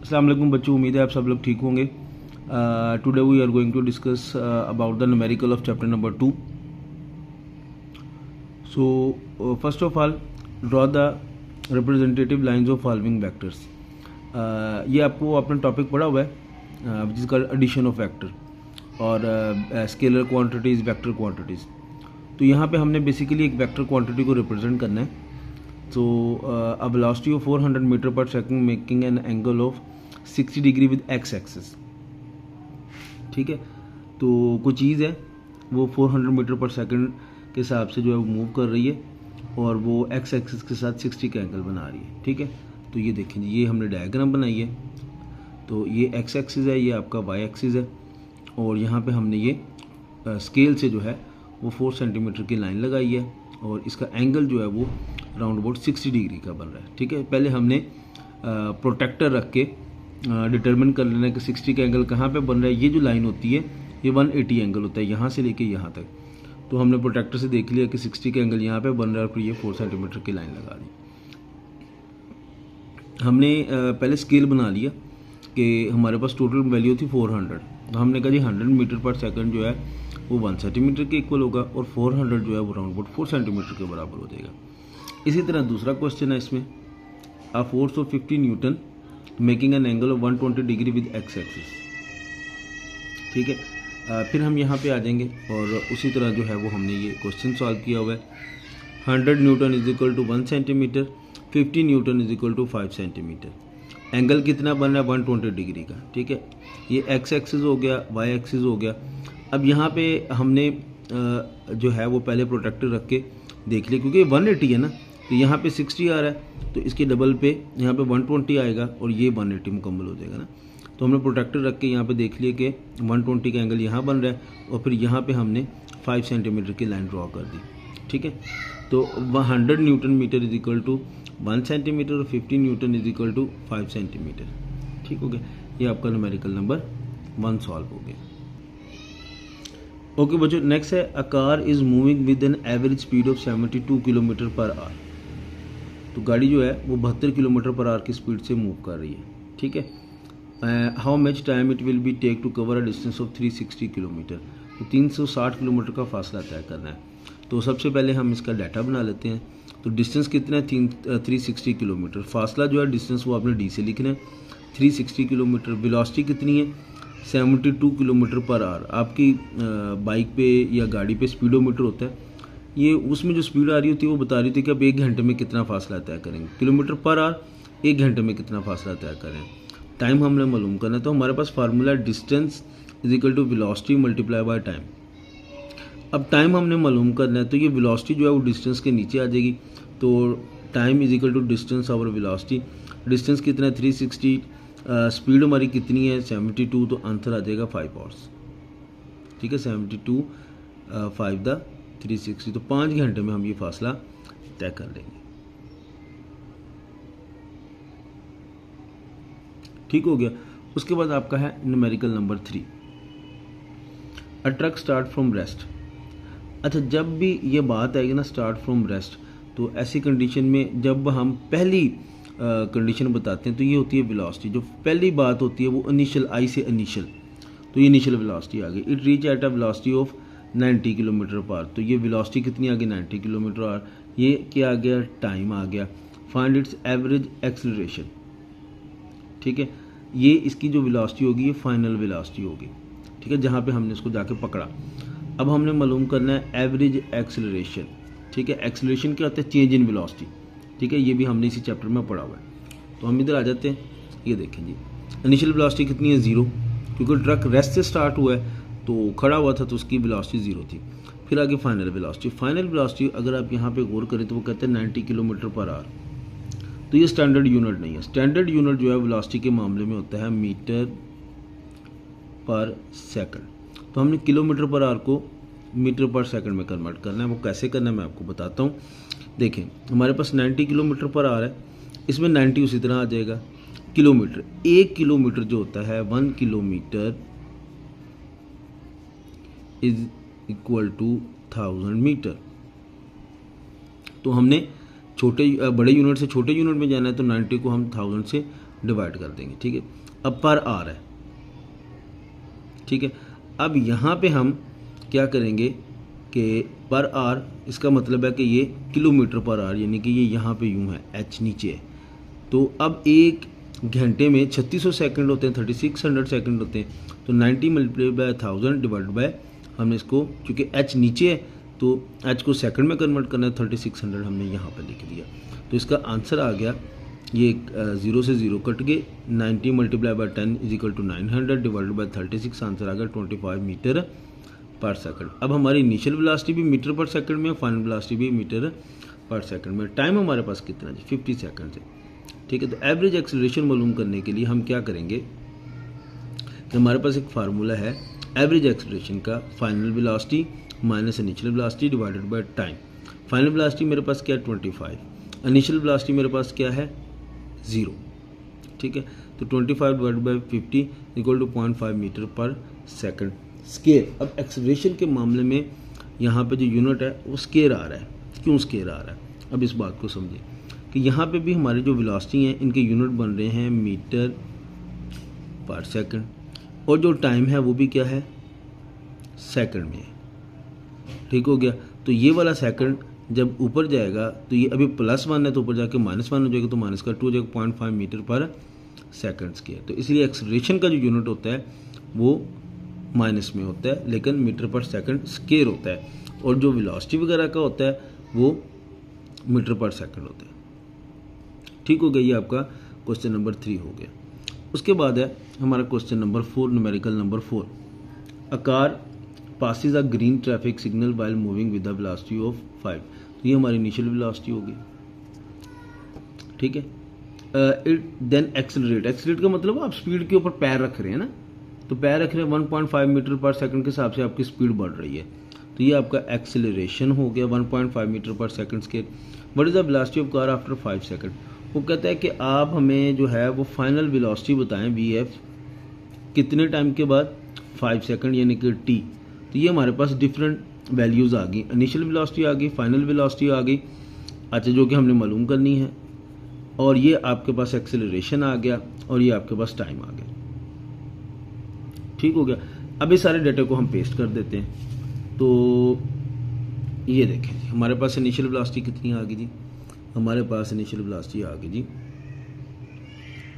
अस्सलाम वालेकुम बच्चों, उम्मीद है आप सब लोग ठीक होंगे। Today we are going to discuss about the numerical of chapter number 2। So first of all draw the representative lines of following vectors. ये आपको अपना टॉपिक पढ़ा हुआ है which is called addition of vector और स्केलर क्वांटिटीज, वेक्टर क्वांटिटीज़। तो यहाँ पे हमने बेसिकली एक वेक्टर क्वांटिटी को रिप्रेजेंट करना है। So a velocity of 400 meter per second making an angle of 60 degree with x axis. ठीक है, तो कोई चीज़ है वो 400 मीटर पर सेकंड के हिसाब से जो है वो मूव कर रही है और वो x एक्सिस के साथ 60 का एंगल बना रही है। ठीक है, तो ये देखें, ये हमने डायग्राम बनाई है। तो ये x एक्सिस है, ये आपका y एक्सिस है और यहाँ पे हमने ये स्केल से जो है वो 4 सेंटीमीटर की लाइन लगाई है और इसका एंगल जो है वो राउंड अबाउट 60 डिग्री का बन रहा है। ठीक है, पहले हमने प्रोटेक्टर रख के डिटरमिन कर लेना है कि 60 का एंगल कहाँ पे बन रहा है। ये जो लाइन होती है ये 180 एंगल होता है यहाँ से लेके यहाँ तक। तो हमने प्रोटेक्टर से देख लिया कि 60 का एंगल यहाँ पे बन रहा है और फिर ये 4 सेंटीमीटर की लाइन लगा दी। हमने पहले स्केल बना लिया कि हमारे पास टोटल वैल्यू थी 400। तो हमने कहा जी 100 मीटर पर सेकंड जो है वो 1 सेंटीमीटर के इक्वल होगा और 400 जो है वो राउंड अबाउट 4 सेंटीमीटर के बराबर हो जाएगा। इसी तरह दूसरा क्वेश्चन है इसमें, a force of 50 Newton making an angle of 120 degree with x axis. ठीक है, फिर हम यहाँ पे आ जाएंगे और उसी तरह जो है वो हमने ये क्वेश्चन सॉल्व किया हुआ है। 100 newton is equal to 1 centimetre, 50 newton is equal to 5 centimetre. Angle कितना बन रहा है 120 डिग्री का। ठीक है, ये एक्स एक्सिस हो गया, वाई एक्सिस हो गया। अब यहाँ पे हमने जो है वो पहले प्रोटेक्टर रख के देख लिया, क्योंकि 180 है ना, तो यहाँ पे 60 आ रहा है तो इसके डबल पे यहाँ पे 120 आएगा और ये 180 मुकम्मल हो जाएगा ना। तो हमने प्रोटेक्टर रख के यहाँ पे देख लिया कि 120 का एंगल यहाँ बन रहा है और फिर यहाँ पे हमने 5 सेंटीमीटर की लाइन ड्रॉ कर दी। ठीक है, तो 100 newton metre is equal to 1 centimetre और 50 newton is equal to 5 centimetre. ठीक हो गया, ये आपका न्यूमेरिकल नंबर 1 सॉल्व हो गया। ओके बच्चों, नेक्स्ट है, a car is moving with an average speed of 72 kilometre per our. तो गाड़ी जो है वो 72 किलोमीटर पर आवर की स्पीड से मूव कर रही है। ठीक है, how much time it will be take to cover a distance of 360 kilometre. तो 360 किलोमीटर का फासला तय करना है। तो सबसे पहले हम इसका डाटा बना लेते हैं। तो डिस्टेंस कितना है 360 किलोमीटर। फासला जो है डिस्टेंस वो आपने डी से लिखना है 360 किलोमीटर। वेलोसिटी कितनी है 72 किलोमीटर पर आवर। आपकी बाइक पे या गाड़ी पे स्पीडोमीटर होता है, ये उसमें जो स्पीड आ रही होती है वो बता रही थी कि आप 1 घंटे में कितना फासला तय करेंगे। किलोमीटर पर आवर 1 घंटे में कितना फासला तय करें। टाइम हमने मालूम करना है, तो हमारे पास formula distance is equal to velocity multiply by time. अब टाइम हमने मालूम करना है, तो ये वेलोसिटी जो है वो डिस्टेंस के नीचे आ जाएगी। तो time is equal to distance over velocity. Distance कितना है 360, स्पीड हमारी कितनी है 72, तो आंसर आ जाएगा 5 आवर्स। ठीक है, 72 5 द 360, तो 5 घंटे में हम ये फासला तय कर लेंगे। ठीक हो गया। उसके बाद आपका है numerical number 3, a truck start from rest. अच्छा, जब भी ये बात आएगी ना स्टार्ट फ्रॉम रेस्ट, तो ऐसी कंडीशन में जब हम पहली कंडीशन बताते हैं तो ये होती है वेलोसिटी। जो पहली बात होती है वो इनिशियल, आई से इनिशियल, तो ये इनिशियल वेलोसिटी आ गई। It reach at a velocity of 90 kilometre per our. तो ये वेलोसिटी कितनी आ गई 90 किलोमीटर आवर। ये क्या आ गया, टाइम आ गया। Find its average acceleration. ठीक है, ये इसकी जो वेलोसिटी होगी ये फाइनल वेलोसिटी होगी। ठीक है, जहाँ पे हमने इसको जाके पकड़ा। अब हमने मालूम करना है एवरेज एक्सेलरेशन। ठीक है, एक्सेलरेशन क्या होता है, चेंज इन वेलोसिटी। ठीक है, ये भी हमने इसी चैप्टर में पढ़ा हुआ है। तो हम इधर आ जाते हैं, ये देखें जी, इनिशियल वेलोसिटी कितनी है 0, क्योंकि ट्रक रेस्ट से स्टार्ट हुआ है तो खड़ा हुआ था तो उसकी वेलोसिटी 0 थी। फिर आगे फाइनल वेलोसिटी। फाइनल वेलोसिटी अगर आप यहाँ पे गौर करें तो वो कहते हैं 90 किलोमीटर पर आवर। तो ये स्टैंडर्ड यूनिट नहीं है। स्टैंडर्ड यूनिट जो है वेलोसिटी के मामले में होता है मीटर पर सेकंड। तो हमने किलोमीटर पर आवर को मीटर पर सेकंड में कन्वर्ट करना है। वो कैसे करना है मैं आपको बताता हूँ। देखें, हमारे पास 90 किलोमीटर पर आवर है, इसमें 90 उसी तरह आ जाएगा। किलोमीटर, 1 किलोमीटर जो होता है 1 kilometre is equal to 1000 metre. तो हमने बड़े यूनिट से छोटे यूनिट में जाना है, तो 90 को हम 1000 से डिवाइड कर देंगे, ठीक है। अब पर आर है, ठीक है। अब यहाँ पे हम क्या करेंगे कि पर आर, इसका मतलब है कि ये किलोमीटर पर आर, यानी कि ये यहाँ पे यूँ है, एच नीचे है। तो अब एक घंटे में 3600 सेकंड होते हैं, 3600 सेकंड होते हैं, तो 90 मल्टीप्लाई बाय 1000 डिवाइड बाय, हमने इसको चूँकि एच नीचे है तो एच को सेकंड में कन्वर्ट करना है, 3600 हमने यहाँ पर लिख दिया। तो इसका आंसर आ गया, ये 0 से 0 कट गए, 90 multiply by 10 is equal to 900 divide by 36, answer आ गया 25 मीटर पर सेकंड। अब हमारी इनिशियल वेलोसिटी भी मीटर पर सेकंड में, फाइनल वेलोसिटी भी मीटर पर सेकंड में। टाइम हमारे पास कितना है, 50 सेकंड है, ठीक है। तो एवरेज एक्सेलरेशन मालूम करने के लिए हम क्या करेंगे कि हमारे पास एक फार्मूला है एवरेज एक्सेलरेशन का, final velocity minus initial velocity divided by time. Final velocity मेरे पास क्या है 25, इनिशियल वेलोसिटी मेरे पास क्या है 0, ठीक है। तो 25 divide by 50 equal to 0.5 metre per second square. अब एक्सेलरेशन के मामले में यहाँ पे जो यूनिट है वो स्केयर आ रहा है। क्यों स्केयर आ रहा है, अब इस बात को समझिए कि यहाँ पे भी हमारे जो वेलोसिटी हैं इनके यूनिट बन रहे हैं मीटर पर सेकंड, और जो टाइम है वो भी क्या है सेकंड में है, ठीक हो गया। तो ये वाला सेकंड जब ऊपर जाएगा तो ये अभी +1 है, तो ऊपर जाके -1 हो जाएगा, तो -2 हो जाएगा, 0.5 मीटर पर सेकंड स्केयर। तो इसलिए एक्सेलरेशन का जो यूनिट होता है वो माइनस में होता है, लेकिन मीटर पर सेकंड स्केयर होता है, और जो वेलोसिटी वगैरह का होता है वो मीटर पर सेकंड होता है, ठीक हो गया। ये आपका क्वेश्चन नंबर 3 हो गया। उसके बाद है हमारा question number 4, numerical number 4। A car passes a green traffic signal while moving with the velocity of 5। तो ये हमारी इनिशियल वेलोसिटी होगी, ठीक है। इट देन एक्सेलरेट, एक्सेलरेट का मतलब आप स्पीड के ऊपर पैर रख रहे हैं ना, तो पैर रख रहे हैं 1.5 मीटर पर सेकंड के हिसाब से आपकी स्पीड बढ़ रही है, तो ये आपका एक्सेलरेशन हो गया 1.5 metre per second square. What is the velocity of car after 5 second. वो कहता है कि आप हमें जो है वो फाइनल वेलोसिटी बताएं VF कितने टाइम के बाद, 5 सेकंड यानी कि T। तो ये हमारे पास डिफरेंट वैल्यूज़ आ गई, इनिशियल वेलोसिटी आ गई, फाइनल वेलोसिटी आ गई, अच्छा, जो कि हमने मालूम करनी है, और ये आपके पास एक्सेलरेशन आ गया, और ये आपके पास टाइम आ गया, ठीक हो गया। अब इस सारे डेटा को हम पेस्ट कर देते हैं। तो ये देखें जी, हमारे पास इनिशियल वेलोसिटी कितनी आ गई जी, हमारे पास इनिशियल वेलोसिटी आ गई जी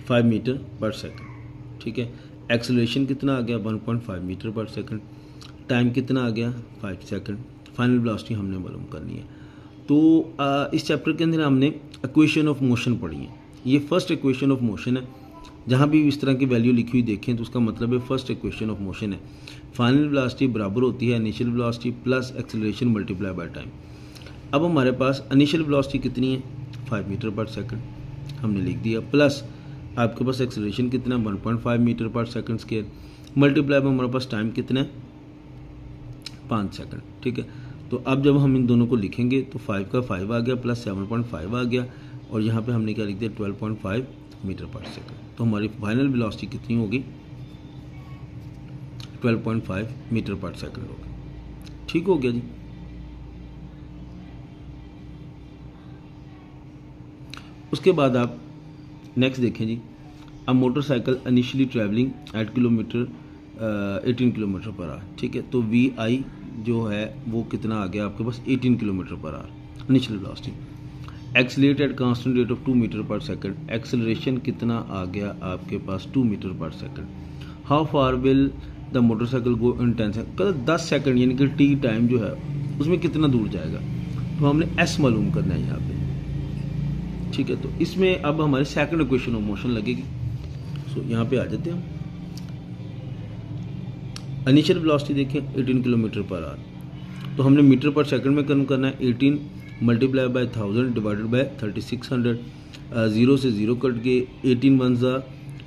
5 मीटर पर सेकंड, ठीक है। एक्सेलरेशन कितना आ गया 1.5 मीटर पर सेकंड, टाइम कितना आ गया 5 सेकंड, फाइनल वेलोसिटी हमने मालूम करनी है। तो इस चैप्टर के अंदर हमने इक्वेशन ऑफ मोशन पढ़ी है। ये फर्स्ट इक्वेशन ऑफ मोशन है, जहाँ भी इस तरह की वैल्यू लिखी हुई देखें तो उसका मतलब है फर्स्ट इक्वेशन ऑफ मोशन है। फाइनल वेलोसिटी बराबर होती है initial velocity plus acceleration multiply by time. अब हमारे पास इनिशियल वेलोसिटी कितनी है 5 मीटर पर सेकंड, हमने लिख दिया, प्लस आपके पास एक्सेलरेशन कितना 1.5 metre per second square, multiply में हमारे पास टाइम कितना है 5 सेकंड, ठीक है। तो अब जब हम इन दोनों को लिखेंगे तो 5 का 5 आ गया प्लस 7.5 आ गया, और यहाँ पे हमने क्या लिख दिया 12.5 मीटर पर सेकंड। तो हमारी फाइनल वेलोसिटी कितनी होगी 12.5 मीटर पर सेकंड होगी, ठीक हो गया जी। उसके बाद आप नेक्स्ट देखें जी, a motorcycle initially travelling at 18 kilometre per hour, ठीक है। तो VI जो है वो कितना आ गया आपके पास 18 kilometre per hour initial velocity. Accelerate at constant rate of 2 metre per second, acceleration कितना आ गया आपके पास 2 metre per second. How far will the motorcycle go in 10 second, 10 second यानी कि T टाइम जो है उसमें कितना दूर जाएगा, तो हमने S मालूम करना है यहाँ पे, ठीक है। तो इसमें अब हमारी सेकंड इक्वेशन ऑफ मोशन लगेगी। सो यहाँ पे आ जाते हैं हम। इनिशियल वेलोसिटी देखें 18 किलोमीटर पर आवर, तो हमने मीटर पर सेकंड में कन्वर्ट करना है, 18 मल्टीप्लाई बाय 1000 डिवाइडेड बाय 3600, 0 से 0 कट के 18 1 ज़ा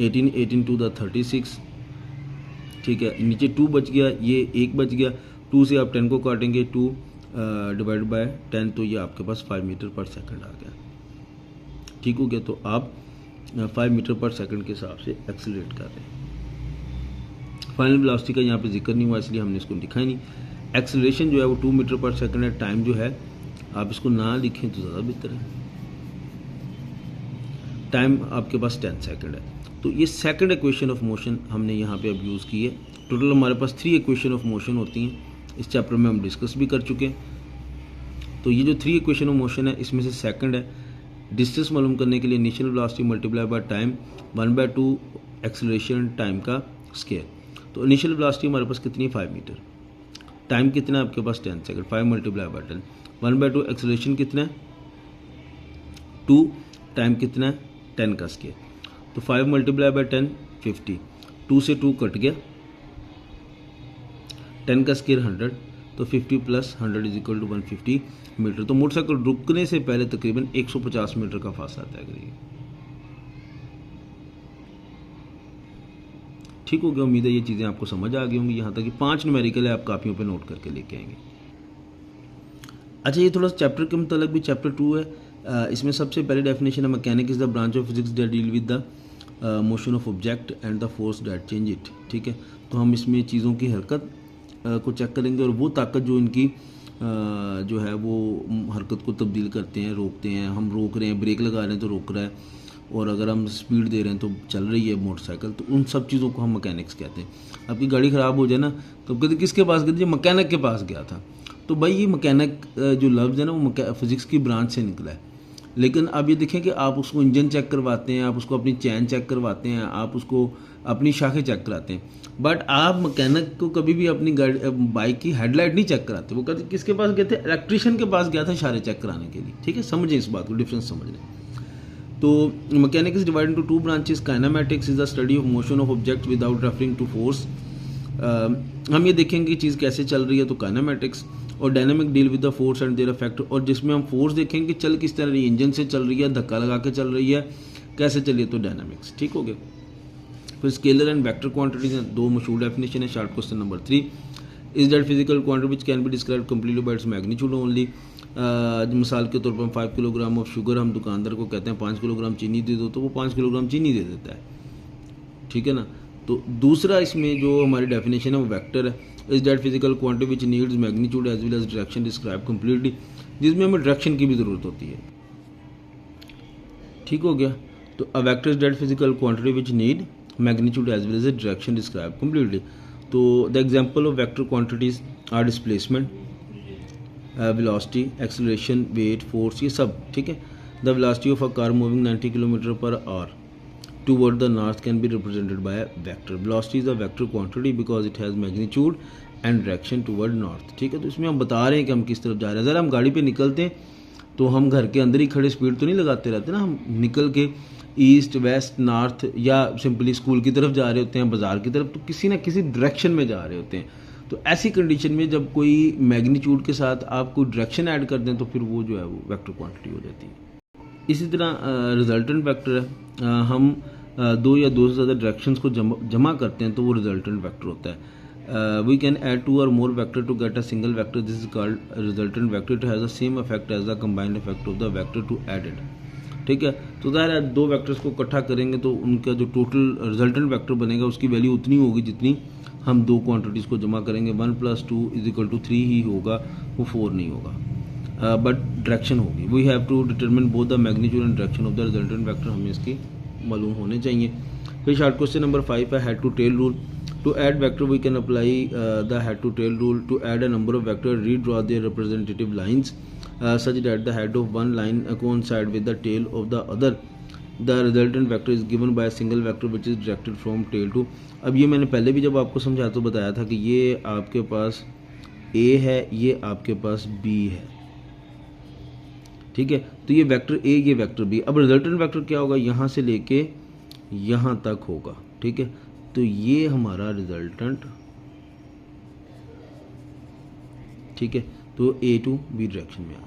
18, 18 2 ज़ा 36, ठीक है। नीचे 2 बच गया, ये 1 बच गया, 2 से आप 10 को काटेंगे 2 डिवाइड बाय 10, तो ये आपके पास 5 मीटर पर सेकंड आ गया, ठीक हो गया। तो आप 5 मीटर पर सेकंड के हिसाब से एक्सेलरेट कर रहे हैं। फाइनल वेलोसिटी का यहाँ पे जिक्र नहीं हुआ इसलिए हमने इसको लिखा ही नहीं। एक्सेलरेशन जो है वो 2 मीटर पर सेकंड है, टाइम जो है आप इसको ना लिखें तो ज़्यादा बेहतर है। टाइम आपके पास 10 सेकंड है। तो ये सेकंड इक्वेशन ऑफ मोशन हमने यहाँ पे अब यूज़ की है। टोटल हमारे पास 3 इक्वेशन ऑफ मोशन होती हैं, इस चैप्टर में हम डिस्कस भी कर चुके हैं। तो ये जो 3 इक्वेशन ऑफ मोशन है इसमें से सेकंड है, डिस्टेंस मालूम करने के लिए initial velocity multiply by time 1/2 acceleration time का स्केयर। तो इनिशियल वेलोसिटी हमारे पास कितनी है 5 मीटर, टाइम कितना है आपके पास 10 सेकंड, 5 मल्टीप्लाई बाय 10, 1/2 एक्सेलरेशन कितना है 2, टाइम कितना है 10 का स्केयर। तो 5 मल्टीप्लाई बाय 10 50, 2 से 2 कट गया, 10 का स्केयर 100, तो 50 plus 100 is equal to 150 metre. तो मोटरसाइकिल रुकने से पहले तकरीबन 150 मीटर का फासला तय करेगी। ठीक हो गया, उम्मीद है ये चीज़ें आपको समझ आ गई होंगी। यहाँ तक कि 5 न्यूमेरिकल है, आप कापियों पे नोट करके लेके आएंगे। अच्छा, ये थोड़ा सा चैप्टर के मतलब भी चैप्टर 2 है। इसमें सबसे पहली डेफिनेशन है mechanic is the branch of physics that deal with the motion of object and the force that change it. ठीक है, तो हम इसमें चीज़ों की हरकत को चेक करेंगे और वो ताकत जो इनकी जो है वो हरकत को तब्दील करते हैं, रोकते हैं। हम रोक रहे हैं, ब्रेक लगा रहे हैं तो रोक रहा है, और अगर हम स्पीड दे रहे हैं तो चल रही है मोटरसाइकिल। तो उन सब चीज़ों को हम मैकेनिक्स कहते हैं। आपकी गाड़ी ख़राब हो जाए ना तो कभी किसके पास गए थे, मैकेनिक के पास गया था। तो भाई ये मैकेनिक जो लफ्ज़ है ना वो फिज़िक्स की ब्रांच से निकला है। लेकिन अब ये देखें कि आप उसको इंजन चेक करवाते हैं, आप उसको अपनी चैन चेक करवाते हैं, आप उसको अपनी शाखें चेक कराते हैं, बट आप मैकेनिक को कभी भी अपनी गाड़ी बाइक की हेडलाइट नहीं चेक कराते। वो कहते किसके पास गए थे, इलेक्ट्रिशियन के पास गया था इशारे चेक कराने के लिए। ठीक है, समझें इस बात को, डिफरेंस समझ लें। तो mechanics divide into 2 branches. Kinematics is the study of motion of object without referring to force. हम ये देखेंगे कि चीज़ कैसे चल रही है, तो काइनेमैटिक्स। और dynamic deal with the force and their effect, और जिसमें हम फोर्स देखेंगे चल किस तरह रही है, इंजन से चल रही है, धक्का लगा के चल रही है, कैसे चलिए, तो डायनामिक्स। ठीक हो गया। फिर स्केलर एंड वेक्टर क्वांटिटीज हैं, 2 मशहूर डेफिनेशन है। Short question number 3, is that physical quantity which can be describe completely bye its magnitude only. मिसाल के तौर पर हम 5 किलोग्राम ऑफ शुगर, हम दुकानदार को कहते हैं 5 किलोग्राम चीनी दे दो, तो वो 5 किलोग्राम चीनी दे देता है। ठीक है ना। तो दूसरा इसमें जो हमारी डेफिनेशन है वो वेक्टर है। Is that physical quantity which needs magnitude as well as direction describe completely, जिसमें हमें डायरेक्शन की भी ज़रूरत होती है। ठीक हो गया। तो a vector is that physical quantity which need magnitude as well as direction describe completely. तो the example of vector quantities are displacement, velocity, acceleration, weight, force, ये सब। ठीक है। The velocity of a car moving 90 kilometre per hour toward the north can be represented by a vector. Velocity is a vector quantity because it has magnitude and direction toward north. ठीक है, तो इसमें हम बता रहे हैं कि हम किस तरफ जा रहे हैं। ज़रा हम गाड़ी पे निकलते हैं तो हम घर के अंदर ही खड़े स्पीड तो नहीं लगाते रहते ना, हम निकल के ईस्ट वेस्ट नॉर्थ या सिंपली स्कूल की तरफ जा रहे होते हैं, बाज़ार की तरफ, तो किसी ना किसी डायरेक्शन में जा रहे होते हैं। तो ऐसी कंडीशन में जब कोई मैग्नीट्यूड के साथ आप कोई डायरेक्शन ऐड कर दें तो फिर वो जो है वो वेक्टर क्वांटिटी हो जाती है। इसी तरह रिजल्टेंट वेक्टर है, हम 2 या 2 से ज़्यादा डायरेक्शंस को जमा करते हैं तो वो रिजल्टेंट वेक्टर होता है। वी कैन ऐड 2 और more vector to get a single vector, this is called resultant vector. It has the same effect as the combined effect of the vector to added. ठीक है, तो ज़ाहिर है 2 vectors को इकट्ठा करेंगे तो उनका जो टोटल रिजल्टेंट वेक्टर बनेगा उसकी वैल्यू उतनी होगी जितनी हम 2 क्वान्टिटीज़ को जमा करेंगे। 1 + 2 = 3 ही होगा, वो 4 नहीं होगा, बट डायरेक्शन होगी। We have to determine both the magnitude and direction of the resultant vector, हमें इसकी मालूम होने चाहिए। फिर शॉर्ट क्वेश्चन नंबर 5 है head to tail rule. To add vector we can apply the head to tail rule. To add a number of vector redraw their representative lines such that the head of one line coincide with the tail of the other. The resultant vector is given by a single vector which is directed from tail to। अब ये मैंने पहले भी जब आपको समझाया तो बताया था कि ये आपके पास A है, ये आपके पास B है। ठीक है, तो ये वेक्टर A, ये वेक्टर B। अब रिजल्टेंट वेक्टर क्या होगा, यहाँ से लेके यहाँ तक होगा। ठीक है, तो ये हमारा रिजल्टेंट, ठीक है, तो A to B डायरेक्शन में आ